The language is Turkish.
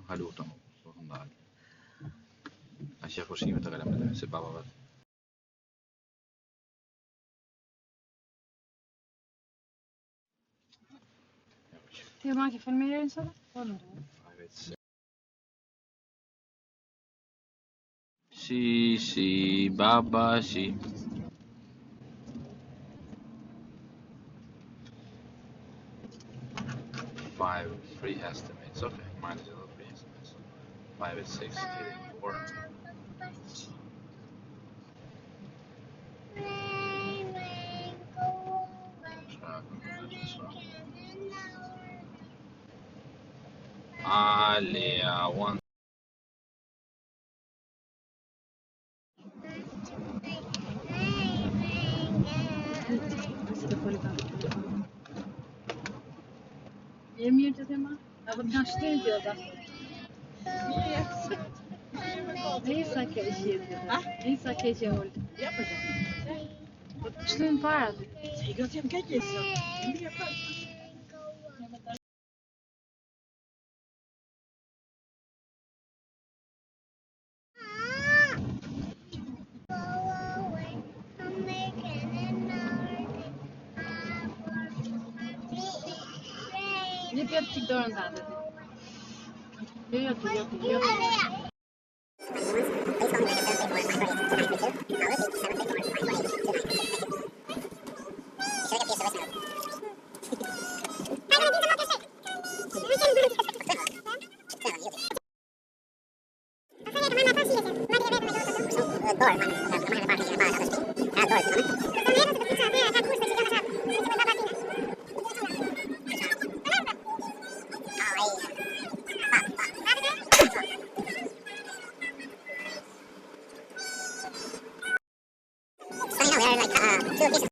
Halutan zorundayım. Aşağı koşayım da kalemle se baba var. Tema che fa il meglio in sala? Evet. Si, baba, si. 5 free estimates. Okay, minus the free estimates. 5 is 6, 8, 4. Alia, 1. Yemeyince Tema. Ya bu taşlı diyorlar. Neyse ki işi yapıyorlar. Neyse ki işi oldu. Yapacağım. Taşlığın var. Götürüm geçiyorsun. Şimdi yaparım. Yap çık doğrudan dedi. Yok.